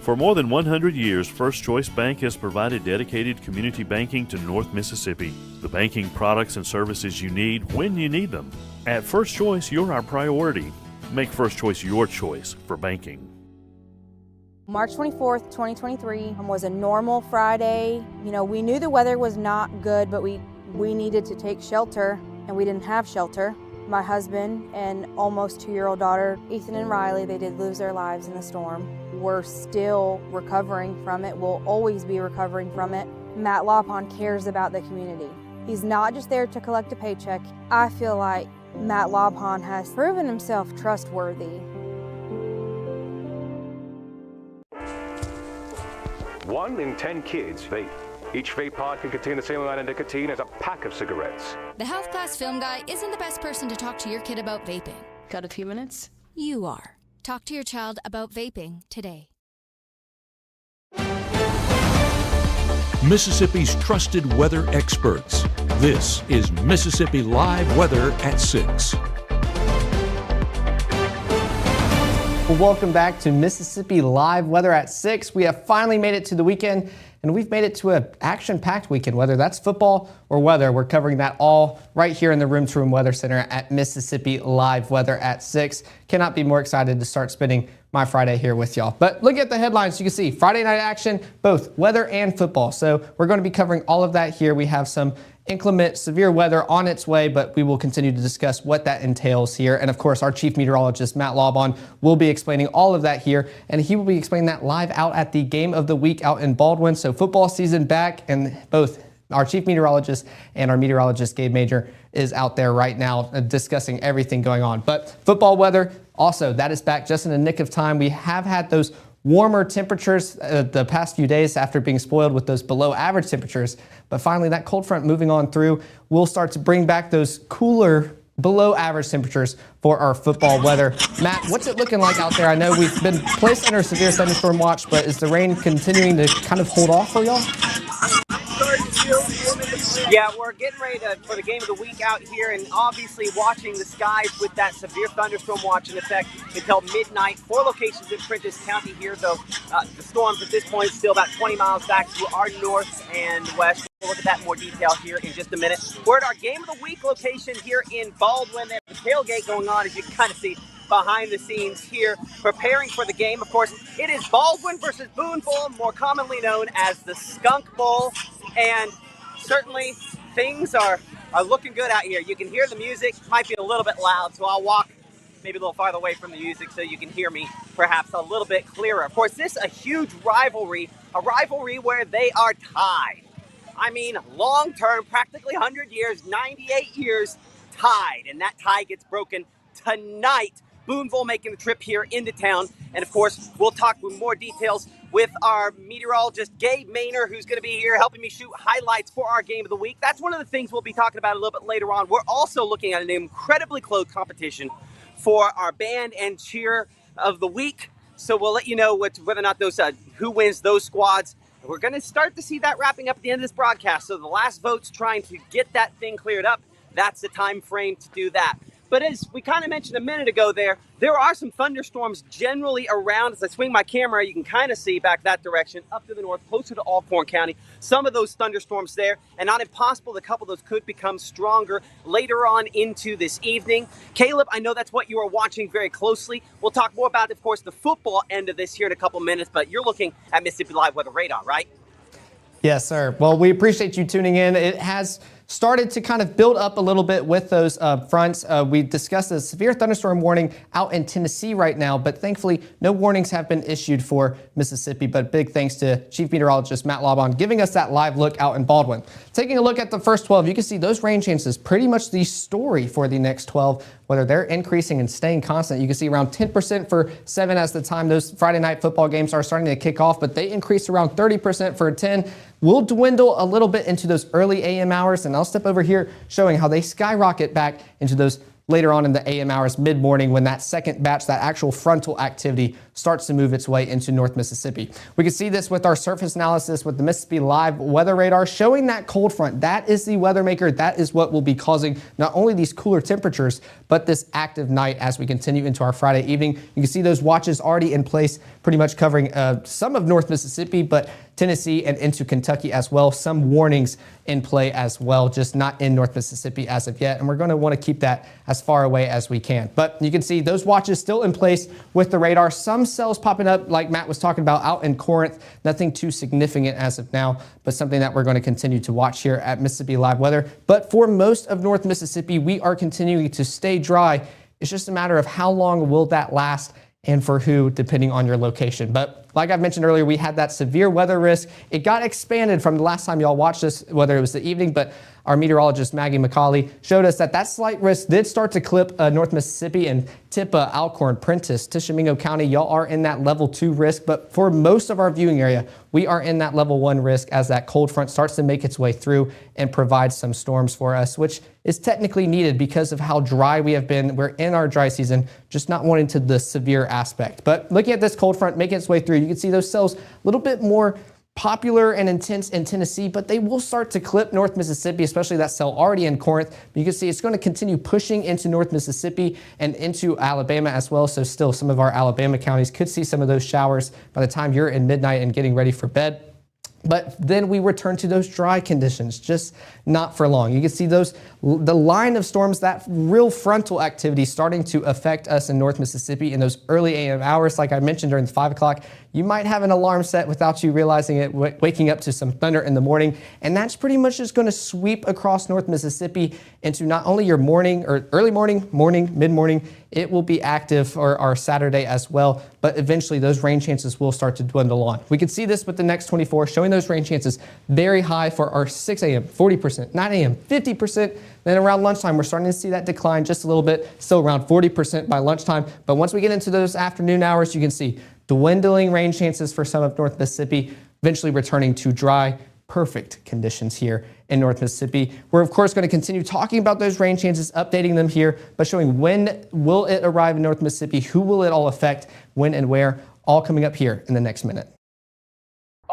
For more than 100 years, First Choice Bank has provided dedicated community banking to North Mississippi. The banking products and services you need when you need them. At First Choice, you're our priority. Make First Choice your choice for banking. March 24th, 2023 was a normal Friday. We knew the weather was not good, but we needed to take shelter, and we didn't have shelter. My husband and almost 2-year-old daughter, Ethan and Riley, they did lose their lives in the storm. We're still recovering from it. We'll always be recovering from it. Matt Laupon cares about the community. He's not just there to collect a paycheck. I feel like Matt Laupon has proven himself trustworthy. 1 in 10 kids vape. Each vape pod can contain the same amount of nicotine as a pack of cigarettes. The Health Class Film Guy isn't the best person to talk to your kid about vaping. Got a few minutes? You are. Talk to your child about vaping today. Mississippi's trusted weather experts. This is Mississippi Live Weather at 6. Well, welcome back to Mississippi Live Weather at 6. We have finally made it to the weekend, and we've made it to an action-packed weekend, whether that's football or weather. We're covering that all right here in the Room to Room Weather Center at Mississippi Live Weather at 6. Cannot be more excited to start spending my Friday here with y'all. But look at the headlines. You can see Friday night action, both weather and football. So we're going to be covering all of that here. We have some inclement, severe weather on its way, but we will continue to discuss what that entails here. And of course, our chief meteorologist, Matt Laupon, will be explaining all of that here. And he will be explaining that live out at the Game of the Week out in Baldwin. So football season back, and both our chief meteorologist and our meteorologist, Gabe Major, is out there right now discussing everything going on. But football weather, also, that is back just in the nick of time. We have had those warmer temperatures the past few days after being spoiled with those below average temperatures. But finally, that cold front moving on through will start to bring back those cooler below average temperatures for our football weather. Matt, what's it looking like out there? I know we've been placed under severe thunderstorm watch, but is the rain continuing to kind of hold off for y'all? Yeah, we're getting ready for the Game of the Week out here, and obviously watching the skies with that severe thunderstorm watch in effect until midnight. 4 locations in Prentiss County here, though the storms at this point still about 20 miles back to our north and west. We'll look at that in more detail here in just a minute. We're at our Game of the Week location here in Baldwin. There's a tailgate going on, as you can kind of see behind the scenes here, preparing for the game. Of course, it is Baldwin versus Boonville, more commonly known as the Skunk Bowl, and certainly things are looking good out here. You can hear the music, might be a little bit loud, so I'll walk maybe a little farther away from the music so you can hear me perhaps a little bit clearer. Of course, this is a huge rivalry, a rivalry where they are tied. I mean, long-term, practically 100 years, 98 years tied, and that tie gets broken tonight. Boonville making the trip here into town, and of course, we'll talk with more details with our meteorologist, Gabe Maynor, who's going to be here helping me shoot highlights for our Game of the Week. That's one of the things we'll be talking about a little bit later on. We're also looking at an incredibly close competition for our band and cheer of the week. So we'll let you know whether or not those who wins those squads. We're going to start to see that wrapping up at the end of this broadcast. So the last vote's trying to get that thing cleared up. That's the time frame to do that. But as we kind of mentioned a minute ago there are some thunderstorms generally around. As I swing my camera, you can kind of see back that direction, up to the north, closer to Alcorn County. Some of those thunderstorms there, and not impossible, a couple of those could become stronger later on into this evening. Caleb, I know that's what you are watching very closely. We'll talk more about, of course, the football end of this here in a couple minutes, but you're looking at Mississippi Live Weather Radar, right? Yes, sir. Well, we appreciate you tuning in. It has started to kind of build up a little bit with those fronts. We discussed a severe thunderstorm warning out in Tennessee right now, but thankfully no warnings have been issued for Mississippi. But big thanks to Chief Meteorologist Matt Laupon giving us that live look out in Baldwin. Taking a look at the first 12, you can see those rain chances pretty much the story for the next 12, whether they're increasing and staying constant. You can see around 10% for 7 as the time those Friday night football games are starting to kick off, but they increase around 30% for 10. Will dwindle a little bit into those early AM hours, and I'll step over here showing how they skyrocket back into those later on in the AM hours, mid-morning, when that second batch, that actual frontal activity starts to move its way into North Mississippi. We can see this with our surface analysis with the Mississippi Live weather radar showing that cold front. That is the weather maker. That is what will be causing not only these cooler temperatures, but this active night as we continue into our Friday evening. You can see those watches already in place, pretty much covering some of North Mississippi, but Tennessee and into Kentucky as well. Some warnings in play as well, just not in North Mississippi as of yet. And we're going to want to keep that as far away as we can. But you can see those watches still in place with the radar. Some cells popping up like Matt was talking about out in Corinth. Nothing too significant as of now, but something that we're going to continue to watch here at Mississippi Live Weather. But for most of North Mississippi, we are continuing to stay dry. It's just a matter of how long will that last and for who, depending on your location. But like I've mentioned earlier, we had that severe weather risk. It got expanded from the last time y'all watched this, whether it was the evening, but our meteorologist Maggie McCauley showed us that slight risk did start to clip North Mississippi and tip Alcorn, Prentiss, Tishomingo County. Y'all are in that level 2 risk, but for most of our viewing area, we are in that level 1 risk as that cold front starts to make its way through and provide some storms for us, which is technically needed because of how dry we have been. We're in our dry season, just not wanting to the severe aspect. But looking at this cold front making its way through, you can see those cells a little bit more popular and intense in Tennessee, but they will start to clip North Mississippi, especially that cell already in Corinth. You can see it's going to continue pushing into North Mississippi and into Alabama as well. So still some of our Alabama counties could see some of those showers by the time you're in midnight and getting ready for bed. But then we return to those dry conditions, just not for long. You can see the line of storms, that real frontal activity starting to affect us in North Mississippi in those early AM hours. Like I mentioned during the 5 o'clock, you might have an alarm set without you realizing it, waking up to some thunder in the morning. And that's pretty much just going to sweep across North Mississippi into not only your morning or early morning, mid-morning. It will be active for our Saturday as well, but eventually those rain chances will start to dwindle on. We can see this with the next 24, showing those rain chances very high for our 6 a.m., 40%, 9 a.m., 50%. Then around lunchtime, we're starting to see that decline just a little bit, still around 40% by lunchtime. But once we get into those afternoon hours, you can see dwindling rain chances for some of North Mississippi, eventually returning to dry, perfect conditions here in North Mississippi. We're of course going to continue talking about those rain chances, updating them here, but showing when will it arrive in North Mississippi, who will it all affect, when and where, all coming up here in the next minute.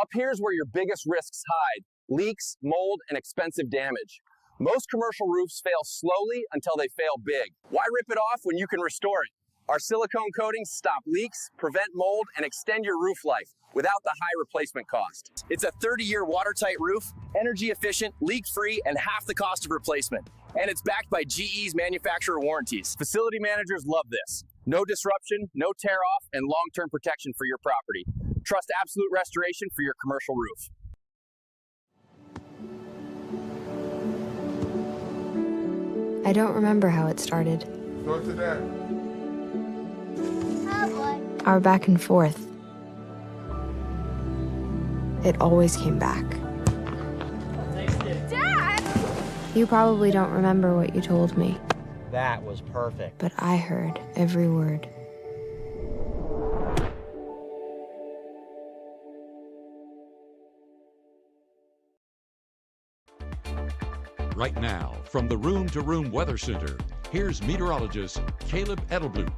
Up here's where your biggest risks hide: leaks, mold, and expensive damage. Most commercial roofs fail slowly until they fail big. Why rip it off when you can restore it? Our silicone coatings stop leaks, prevent mold, and extend your roof life without the high replacement cost. It's a 30-year watertight roof, energy efficient, leak-free, and half the cost of replacement. And it's backed by GE's manufacturer warranties. Facility managers love this. No disruption, no tear off, and long-term protection for your property. Trust Absolute Restoration for your commercial roof. I don't remember how it started. Go to that. Our back and forth. It always came back. Dad! You probably don't remember what you told me, That was perfect. but I heard every word. Right now, from the Room to Room Weather Center, here's meteorologist Caleb Edelblut.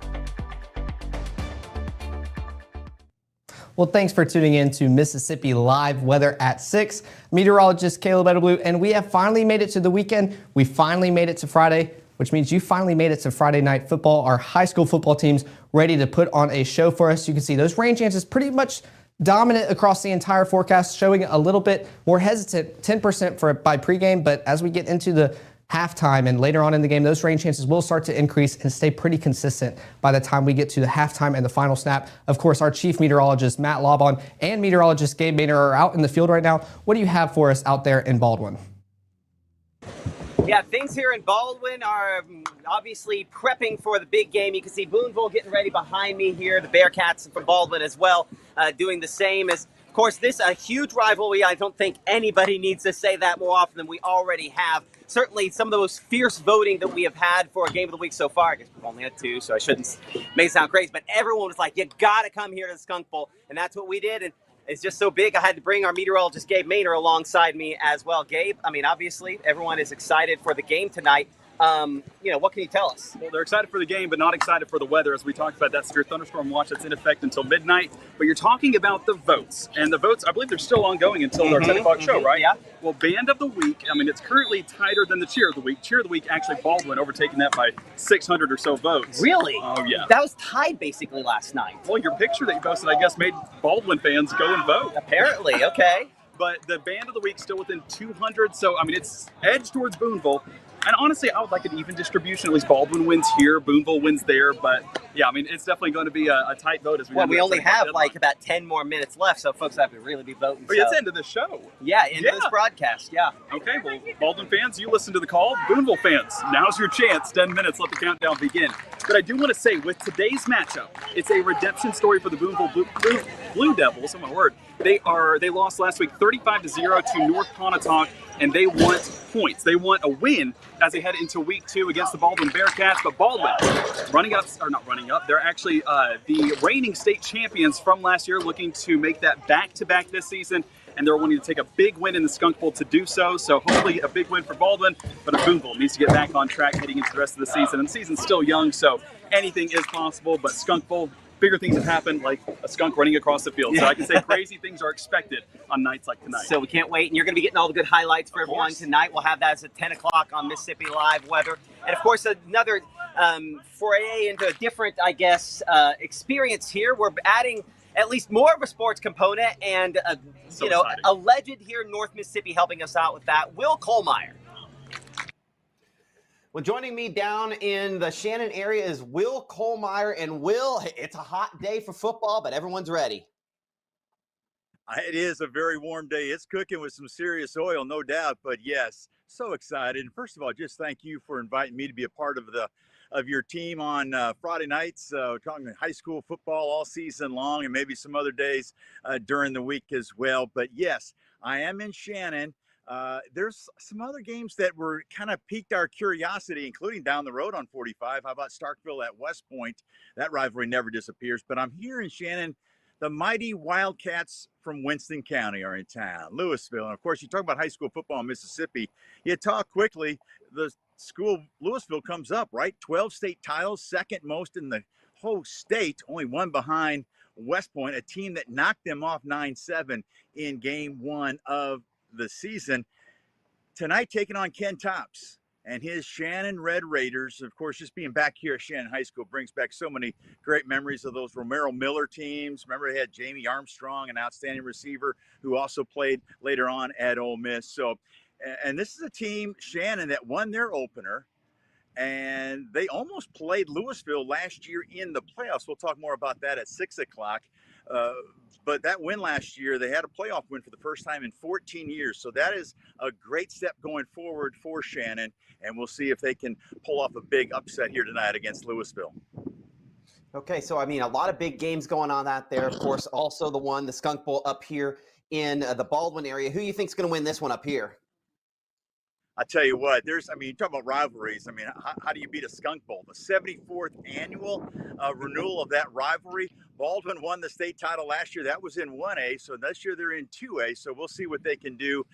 Well, thanks for tuning in to Mississippi Live Weather at 6. Meteorologist Caleb Edelblut, and we have finally made it to the weekend. We finally made it to Friday, which means you finally made it to Friday night football. Our high school football team's ready to put on a show for us. You can see those rain chances pretty much dominant across the entire forecast, showing a little bit more hesitant, 10% by pregame, but as we get into the halftime and later on in the game, those rain chances will start to increase and stay pretty consistent by the time we get to the halftime and the final snap. Of course, our chief meteorologist, Matt Laubon, and meteorologist Gabe Maynor are out in the field right now. What do you have for us out there in Baldwin? Yeah, things here in Baldwin are obviously prepping for the big game. You can see Boonville getting ready behind me here. The Bearcats from Baldwin as well doing the same. Of course, this is a huge rivalry. I don't think anybody needs to say that more often than we already have. Certainly some of the most fierce voting that we have had for a game of the week so far. I guess we've only had 2, so I shouldn't make it sound crazy. But everyone was like, you got to come here to the Skunk Bowl. And that's what we did. And it's just so big, I had to bring our meteorologist, Gabe Maynor, alongside me as well. Gabe, I mean, obviously, everyone is excited for the game tonight. What can you tell us? Well, they're excited for the game, but not excited for the weather. As we talked about, that severe thunderstorm watch that's in effect until midnight. But you're talking about the votes. And the votes, I believe they're still ongoing until our 10 o'clock show, right? Yeah. Well, Band of the Week, I mean, it's currently tighter than the Cheer of the Week. Cheer of the Week, actually, Baldwin overtaking that by 600 or so votes. Really? Oh, yeah. That was tied basically last night. Well, your picture that you posted, I guess, made Baldwin fans go and vote. Apparently, okay. But the Band of the Week still within 200, so, I mean, it's edged towards Boonville. And honestly, I would like an even distribution. At least Baldwin wins here, Boonville wins there. But yeah, I mean, it's definitely going to be a tight vote as we. Well, we only have like about 10 more minutes left, so folks have to really be voting. But it's into the show. Yeah, into this broadcast. Yeah. Okay, well, Baldwin fans, you listen to the call. Boonville fans, now's your chance. 10 minutes, let the countdown begin. But I do want to say, with today's matchup, it's a redemption story for the Boonville Blue Devils. Oh my word! They lost last week 35-0 to North Pontotoc, and they want points. They want a win as they head into week 2 against the Baldwin Bearcats. But Baldwin, not running up. They're actually the reigning state champions from last year, looking to make that back-to-back this season. And they're wanting to take a big win in the Skunk Bowl to do so. So hopefully a big win for Baldwin, but Boonville needs to get back on track heading into the rest of the season. And the season's still young, so anything is possible. But Skunk Bowl, bigger things have happened, like a skunk running across the field. So I can say crazy things are expected on nights like tonight. So we can't wait. And you're going to be getting all the good highlights for everyone tonight. We'll have that as at 10 o'clock on Mississippi Live Weather. And, of course, another foray into a different, experience here. We're adding at least more of a sports component and, a legend here in North Mississippi helping us out with that, Will Kohlmeyer. Well, joining me down in the Shannon area is Will Kohlmeyer. And Will, it's a hot day for football, but everyone's ready. It is a very warm day. It's cooking with some serious oil, no doubt. But yes, so excited. And first of all, just thank you for inviting me to be a part of your team on Friday nights, talking high school football all season long, and maybe some other days during the week as well. But yes, I am in Shannon. There's some other games that were kind of piqued our curiosity, including down the road on 45. How about Starkville at West Point? That rivalry never disappears. But I'm here in Shannon. The mighty Wildcats from Winston County are in town, Louisville. And, of course, you talk about high school football in Mississippi. You talk quickly, the school, Louisville, comes up, right? 12 state titles, second most in the whole state, only one behind West Point, a team that knocked them off 9-7 in game 1 of the season. Tonight, taking on Ken Tops and his Shannon Red Raiders. Of course, just being back here at Shannon High School brings back so many great memories of those Romero Miller teams. Remember, they had Jamie Armstrong, an outstanding receiver who also played later on at Ole Miss. So, and this is a team, Shannon, that won their opener, and they almost played Louisville last year in the playoffs. We'll talk more about that at 6 o'clock. But that win last year, they had a playoff win for the first time in 14 years. So that is a great step going forward for Shannon. And we'll see if they can pull off a big upset here tonight against Louisville. Okay, so, a lot of big games going on out there. Of course, also the Skunk Bowl up here in the Baldwin area. Who do you think is going to win this one up here? I tell you what, you talk about rivalries. How do you beat a Skunk Bowl? The 74th annual renewal of that rivalry. Baldwin won the state title last year. That was in 1A, so this year they're in 2A. So we'll see what they can do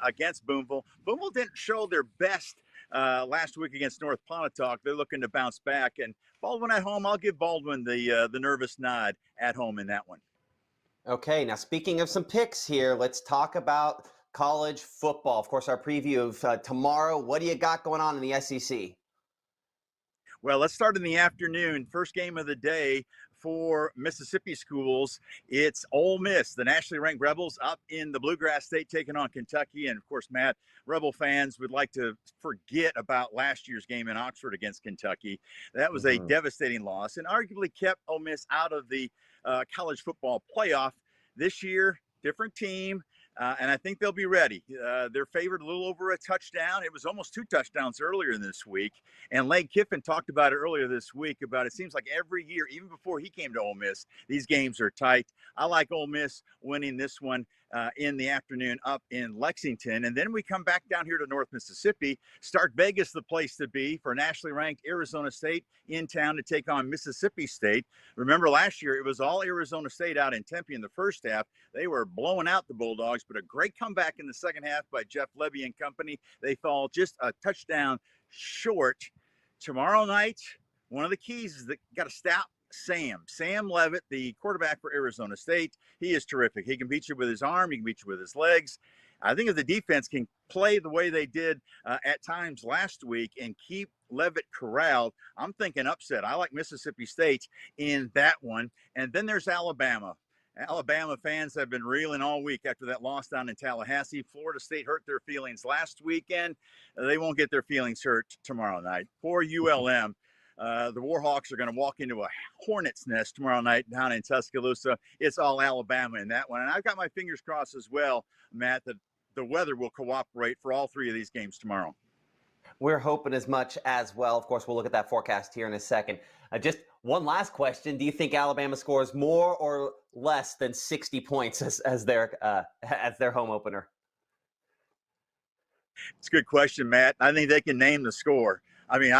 against Boonville. Boonville didn't show their best last week against North Pontotoc. They're looking to bounce back. And Baldwin at home, I'll give Baldwin the nervous nod at home in that one. Okay, now speaking of some picks here, let's talk about college football. Of course, our preview of tomorrow. What do you got going on in the SEC? Well, let's start in the afternoon. First game of the day for Mississippi schools. It's Ole Miss, the nationally ranked Rebels, up in the Bluegrass State taking on Kentucky. And, of course, Matt, Rebel fans would like to forget about last year's game in Oxford against Kentucky. That was a devastating loss and arguably kept Ole Miss out of the college football playoff. This year, different team. And I think they'll be ready. They're favored a little over a touchdown. It was almost 2 touchdowns earlier this week. And Lane Kiffin talked about it earlier this week about it seems like every year, even before he came to Ole Miss, these games are tight. I like Ole Miss winning this one in the afternoon up in Lexington. And then we come back down here to North Mississippi. Stark Vegas, the place to be for nationally ranked Arizona State in town to take on Mississippi State. Remember last year, it was all Arizona State out in Tempe in the first half. They were blowing out the Bulldogs, but a great comeback in the second half by Jeff Levy and company. They fall just a touchdown short. Tomorrow night, one of the keys is that got to stop Sam Levitt, the quarterback for Arizona State. He is terrific. He can beat you with his arm. He can beat you with his legs. I think if the defense can play the way they did at times last week and keep Levitt corralled, I'm thinking upset. I like Mississippi State in that one. And then there's Alabama. Alabama fans have been reeling all week after that loss down in Tallahassee. Florida State hurt their feelings last weekend. They won't get their feelings hurt tomorrow night. For ULM, the Warhawks are going to walk into a hornet's nest tomorrow night down in Tuscaloosa. It's all Alabama in that one. And I've got my fingers crossed as well, Matt, that the weather will cooperate for all three of these games tomorrow. We're hoping as much as well. Of course, we'll look at that forecast here in a second. Just one last question. Do you think Alabama scores more or less than 60 points as their home opener? It's a good question, Matt. I think they can name the score. I mean,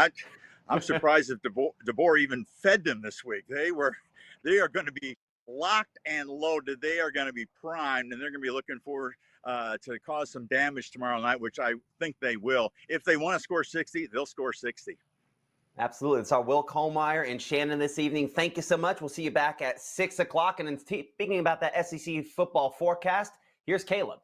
I'm surprised if DeBoer even fed them this week. They are going to be locked and loaded. They are going to be primed, and they're going to be looking forward to cause some damage tomorrow night, which I think they will. If they want to score 60, they'll score 60. Absolutely. It's our Will Kohlmeyer and Shannon this evening. Thank you so much. We'll see you back at 6 o'clock. And then speaking about that SEC football forecast, here's Caleb.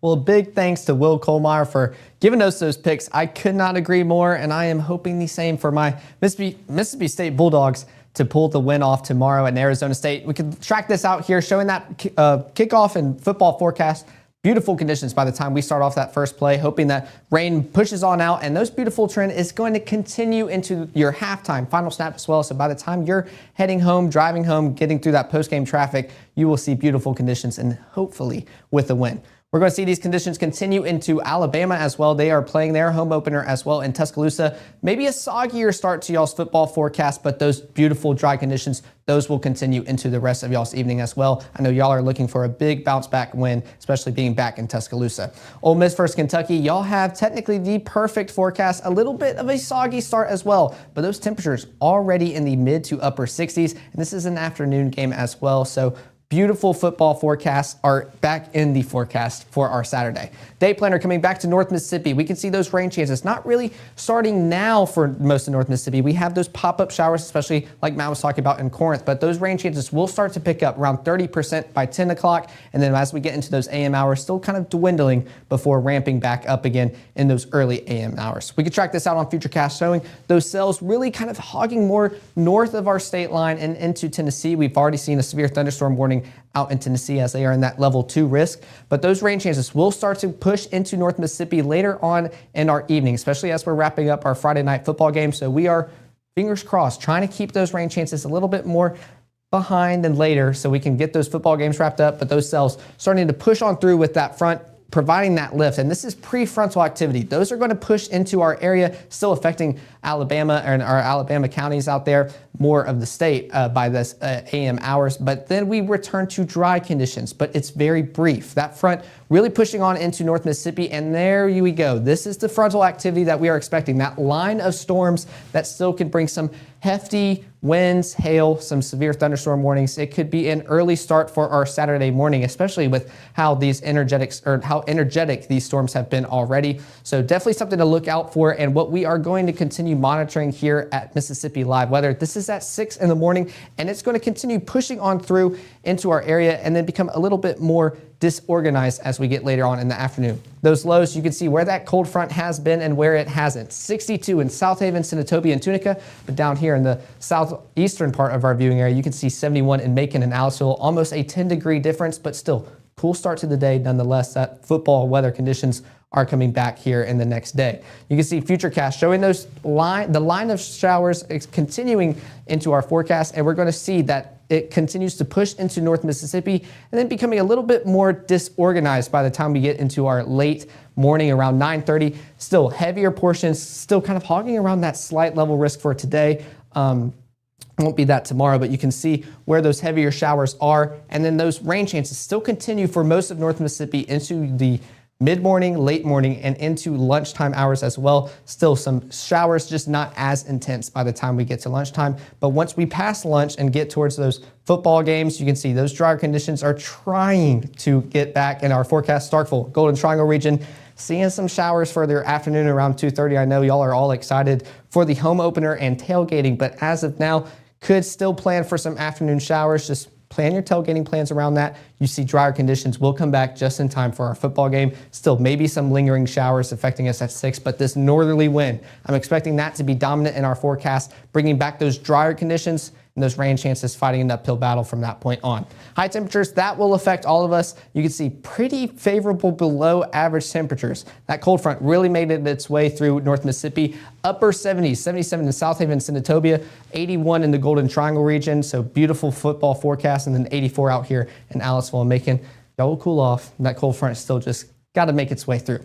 Well, big thanks to Will Kohlmeyer for giving us those picks. I could not agree more, and I am hoping the same for my Mississippi State Bulldogs to pull the win off tomorrow at Arizona State. We can track this out here, showing that kickoff and football forecast. Beautiful conditions by the time we start off that first play, hoping that rain pushes on out, and those beautiful trend is going to continue into your halftime final snap as well. So by the time you're heading home, driving home, getting through that post-game traffic, you will see beautiful conditions and hopefully with a win. We're going to see these conditions continue into Alabama as well. They are playing their home opener as well in Tuscaloosa. Maybe a soggier start to y'all's football forecast, but those beautiful dry conditions, those will continue into the rest of y'all's evening as well. I know y'all are looking for a big bounce back win, especially being back in Tuscaloosa. Ole Miss versus Kentucky, y'all have technically the perfect forecast. A little bit of a soggy start as well, but those temperatures already in the mid to upper 60s, and this is an afternoon game as well. So beautiful football forecasts are back in the forecast for our Saturday. Day planner coming back to North Mississippi. We can see those rain chances not really starting now for most of North Mississippi. We have those pop-up showers, especially like Matt was talking about in Corinth, but those rain chances will start to pick up around 30% by 10 o'clock. And then as we get into those AM hours, still kind of dwindling before ramping back up again in those early AM hours. We can track this out on Futurecast, showing those cells really kind of hogging more north of our state line and into Tennessee. We've already seen a severe thunderstorm warning out in Tennessee as they are in that level 2 risk. But those rain chances will start to push into North Mississippi later on in our evening, especially as we're wrapping up our Friday night football game. So we are, fingers crossed, trying to keep those rain chances a little bit more behind than later so we can get those football games wrapped up. But those cells starting to push on through with that front, providing that lift. And this is prefrontal activity. Those are going to push into our area, still affecting Alabama and our Alabama counties out there, more of the state by this AM hours. But then we return to dry conditions, but it's very brief. That front really pushing on into North Mississippi, and there we go. This is the frontal activity that we are expecting, that line of storms that still can bring some hefty winds, hail, some severe thunderstorm warnings. It could be an early start for our Saturday morning, especially with how energetic these storms have been already. So definitely something to look out for, and what we are going to continue monitoring here at Mississippi Live Weather. This is at 6 in the morning, and it's going to continue pushing on through into our area and then become a little bit more disorganized as we get later on in the afternoon. Those lows, you can see where that cold front has been and where it hasn't. 62 in South Haven, Senatobia, and Tunica, but down here in the southeastern part of our viewing area, you can see 71 in Macon and Aliceville, almost a 10-degree difference, but still cool start to the day nonetheless. That football weather conditions are coming back here in the next day. You can see Futurecast showing those the line of showers is continuing into our forecast, and we're going to see that it continues to push into North Mississippi and then becoming a little bit more disorganized by the time we get into our late morning around 9:30. Still heavier portions, still kind of hogging around that slight level risk for today. Won't be that tomorrow, but you can see where those heavier showers are. And then those rain chances still continue for most of North Mississippi into the mid-morning, late morning, and into lunchtime hours as well. Still some showers, just not as intense by the time we get to lunchtime. But once we pass lunch and get towards those football games, you can see those drier conditions are trying to get back in our forecast. Starkville, Golden Triangle region, seeing some showers for their afternoon around 2:30. I know y'all are all excited for the home opener and tailgating, but as of now, could still plan for some afternoon showers. Just plan your tailgating plans around that. You see drier conditions will come back just in time for our football game. Still maybe some lingering showers affecting us at 6, but this northerly wind, I'm expecting that to be dominant in our forecast, bringing back those drier conditions and those rain chances, fighting an uphill battle from that point on. High temperatures, that will affect all of us. You can see pretty favorable below average temperatures. That cold front really made it its way through North Mississippi. Upper 70s, 77 in South Haven, Senatobia, 81 in the Golden Triangle region. So beautiful football forecast, and then 84 out here in Aliceville and Macon. Y'all will cool off. That cold front still just got to make its way through.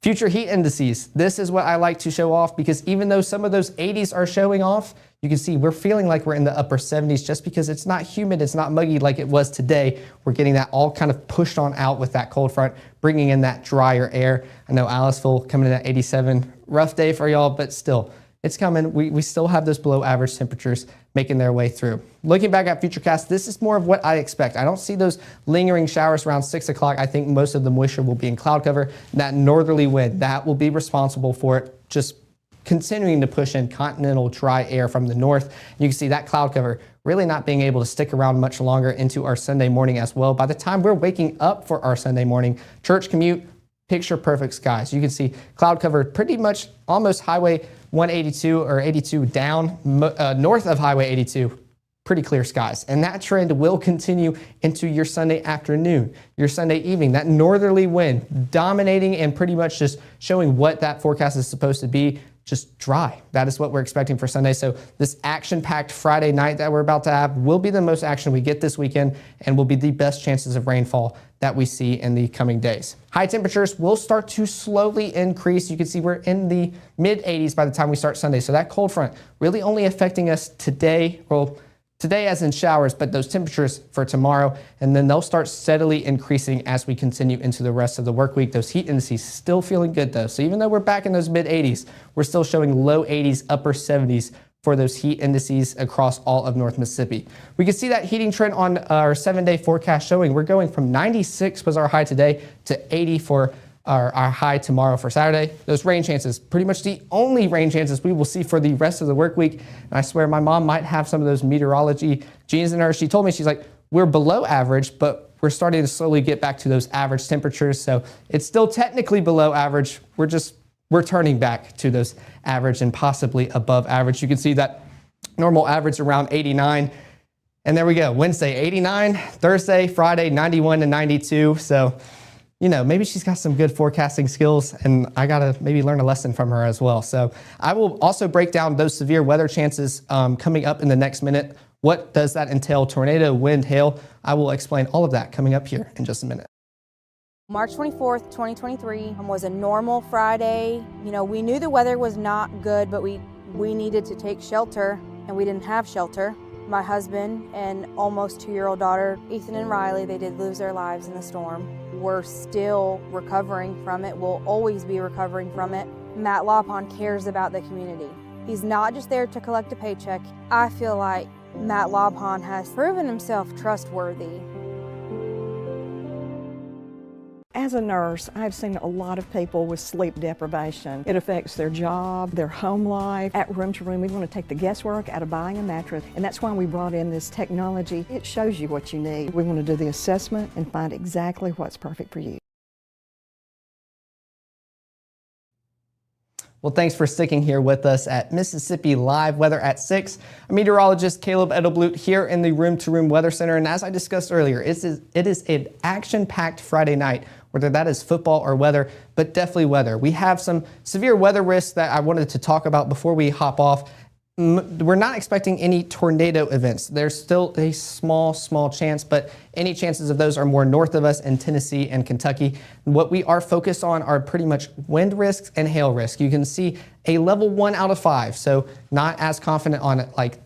Future heat indices. This is what I like to show off, because even though some of those 80s are showing off, you can see we're feeling like we're in the upper 70s just because it's not humid, it's not muggy like it was today. We're getting that all kind of pushed on out with that cold front, bringing in that drier air. I know Aliceville coming in at 87. Rough day for y'all, but still, it's coming. We still have those below average temperatures making their way through. Looking back at Futurecast, this is more of what I expect. I don't see those lingering showers around 6 o'clock. I think most of the moisture will be in cloud cover. That northerly wind, that will be responsible for it just continuing to push in continental dry air from the north. You can see that cloud cover really not being able to stick around much longer into our Sunday morning as well. By the time we're waking up for our Sunday morning church commute, picture perfect skies. You can see cloud cover pretty much almost Highway 182 or 82 down north of Highway 82. Pretty clear skies. And that trend will continue into your Sunday afternoon, your Sunday evening. That northerly wind dominating and pretty much just showing what that forecast is supposed to be, just dry. That is what we're expecting for Sunday. So this action-packed Friday night that we're about to have will be the most action we get this weekend and will be the best chances of rainfall that we see in the coming days. High temperatures will start to slowly increase. You can see we're in the mid 80s by the time we start Sunday. So that cold front really only affecting us today, well, today as in showers, but those temperatures for tomorrow, and then they'll start steadily increasing as we continue into the rest of the work week. Those heat indices still feeling good though. So even though we're back in those mid 80s, we're still showing low 80s, upper 70s for those heat indices across all of North Mississippi. We can see that heating trend on our 7-day forecast showing we're going from 96 was our high today to 80 for our high tomorrow for Saturday. Those rain chances, pretty much the only rain chances we will see for the rest of the work week. And I swear my mom might have some of those meteorology genes in her. She told me, she's like, we're below average, but we're starting to slowly get back to those average temperatures. So it's still technically below average. We're turning back to those average and possibly above average. You can see that normal average around 89. And there we go. Wednesday, 89. Thursday, Friday, 91 to 92. So, you know, maybe she's got some good forecasting skills, and I got to maybe learn a lesson from her as well. So I will also break down those severe weather chances coming up in the next minute. What does that entail? Tornado, wind, hail. I will explain all of that coming up here in just a minute. March 24th, 2023 was a normal Friday. You know, we knew the weather was not good, but we needed to take shelter, and we didn't have shelter. My husband and almost 2-year-old daughter, Ethan and Riley, they did lose their lives in the storm. We're still recovering from it. We'll always be recovering from it. Matt Lawpon cares about the community. He's not just there to collect a paycheck. I feel like Matt Lawpon has proven himself trustworthy. As a nurse, I've seen a lot of people with sleep deprivation. It affects their job, their home life. At Room to Room, we want to take the guesswork out of buying a mattress, and that's why we brought in this technology. It shows you what you need. We want to do the assessment and find exactly what's perfect for you. Well, thanks for sticking here with us at Mississippi Live Weather at 6. I'm meteorologist Caleb Edelblut here in the Room to Room Weather Center. And as I discussed earlier, it is an action-packed Friday night, whether that is football or weather, but definitely weather. We have some severe weather risks that I wanted to talk about before we hop off. We're not expecting any tornado events. There's still a small chance, but any chances of those are more north of us in Tennessee and Kentucky. What we are focused on are pretty much wind risks and hail risk. You can see a level 1 out of 5, so not as confident on it like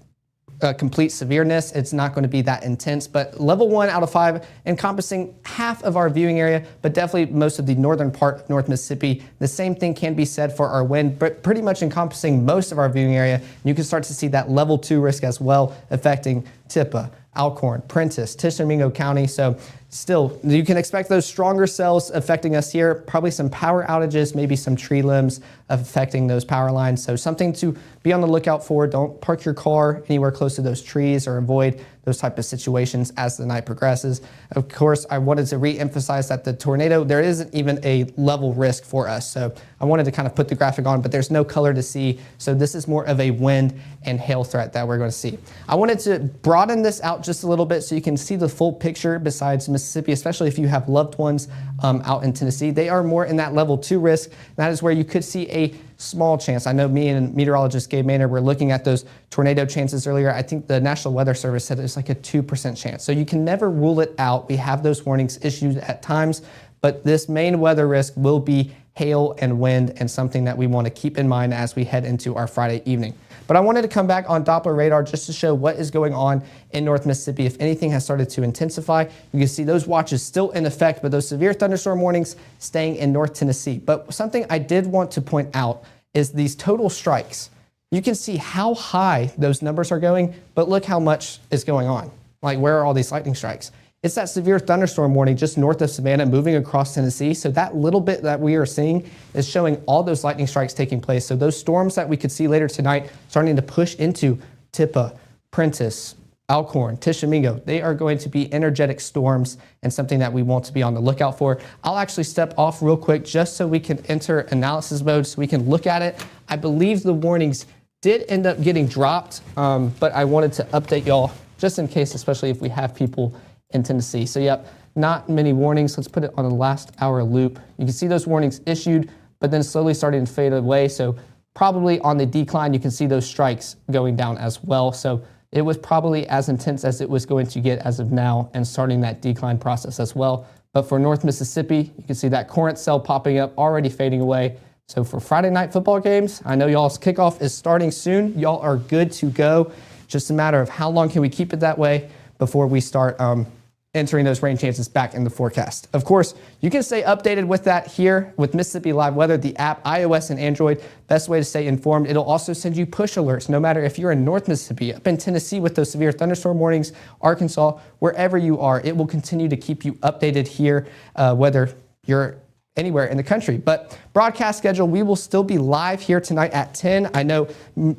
complete severeness. It's not going to be that intense, but level 1 out of 5 encompassing half of our viewing area, but definitely most of the northern part of North Mississippi. The same thing can be said for our wind, but pretty much encompassing most of our viewing area. You can start to see that level 2 risk as well, affecting Tippah, Alcorn, Prentiss, Tishomingo County. So still, you can expect those stronger cells affecting us here, probably some power outages, maybe some tree limbs affecting those power lines. So something to be on the lookout for. Don't park your car anywhere close to those trees or avoid those type of situations as the night progresses. Of course, I wanted to re-emphasize that the tornado, there isn't even a level risk for us. So I wanted to kind of put the graphic on, but there's no color to see. So this is more of a wind and hail threat that we're going to see. I wanted to broaden this out just a little bit so you can see the full picture besides Mississippi, especially if you have loved ones out in Tennessee. They are more in that level 2 risk. That is where you could see a small chance. I know me and meteorologist Gabe Maynard were looking at those tornado chances earlier. I think the National Weather Service said it's like a 2% chance. So you can never rule it out. We have those warnings issued at times, but this main weather risk will be hail and wind, and something that we want to keep in mind as we head into our Friday evening. But I wanted to come back on Doppler radar just to show what is going on in North Mississippi. If anything has started to intensify, you can see those watches still in effect, but those severe thunderstorm warnings staying in North Tennessee. But something I did want to point out is these total strikes. You can see how high those numbers are going, but look how much is going on. Like, where are all these lightning strikes? It's that severe thunderstorm warning just north of Savannah moving across Tennessee. So that little bit that we are seeing is showing all those lightning strikes taking place. So those storms that we could see later tonight starting to push into Tippah, Prentiss, Alcorn, Tishomingo, they are going to be energetic storms and something that we want to be on the lookout for. I'll actually step off real quick just so we can enter analysis mode so we can look at it. I believe the warnings did end up getting dropped, but I wanted to update y'all just in case, especially if we have people in Tennessee. So yep, not many warnings. Let's put it on the last hour loop. You can see those warnings issued, but then slowly starting to fade away. So probably on the decline, you can see those strikes going down as well. So it was probably as intense as it was going to get as of now and starting that decline process as well. But for North Mississippi, you can see that Corinth cell popping up, already fading away. So for Friday night football games, I know y'all's kickoff is starting soon. Y'all are good to go. Just a matter of how long can we keep it that way before we start entering those rain chances back in the forecast. Of course, you can stay updated with that here with Mississippi Live Weather, the app, iOS and Android. Best way to stay informed. It'll also send you push alerts, no matter if you're in North Mississippi, up in Tennessee with those severe thunderstorm warnings, Arkansas, wherever you are. It will continue to keep you updated here, whether you're anywhere in the country. But broadcast schedule, we will still be live here tonight at 10. I know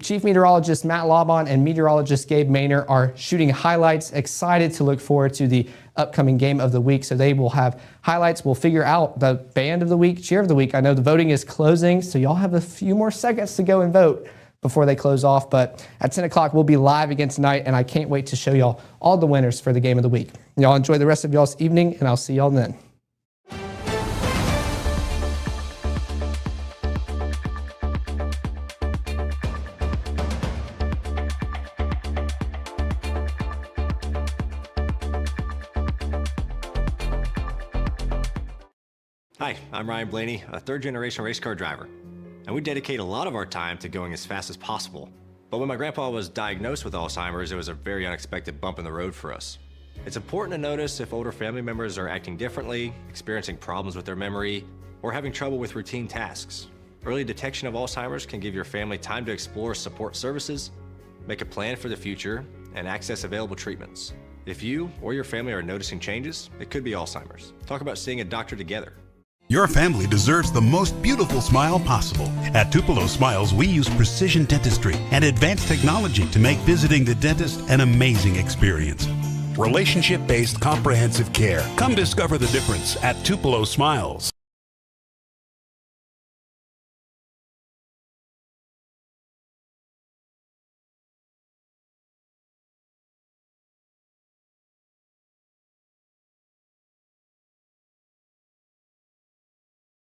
Chief Meteorologist Matt Laubon and Meteorologist Gabe Maynard are shooting highlights. Excited to look forward to the upcoming game of the week. So they will have highlights. We'll figure out the band of the week, cheer of the week. I know the voting is closing, so y'all have a few more seconds to go and vote before they close off. But at 10 o'clock, we'll be live again tonight, and I can't wait to show y'all all the winners for the game of the week. Y'all enjoy the rest of y'all's evening, and I'll see y'all then. Hi, I'm Ryan Blaney, a third-generation race car driver, and we dedicate a lot of our time to going as fast as possible. But when my grandpa was diagnosed with Alzheimer's, it was a very unexpected bump in the road for us. It's important to notice if older family members are acting differently, experiencing problems with their memory, or having trouble with routine tasks. Early detection of Alzheimer's can give your family time to explore support services, make a plan for the future, and access available treatments. If you or your family are noticing changes, it could be Alzheimer's. Talk about seeing a doctor together. Your family deserves the most beautiful smile possible. At Tupelo Smiles, we use precision dentistry and advanced technology to make visiting the dentist an amazing experience. Relationship-based comprehensive care. Come discover the difference at Tupelo Smiles.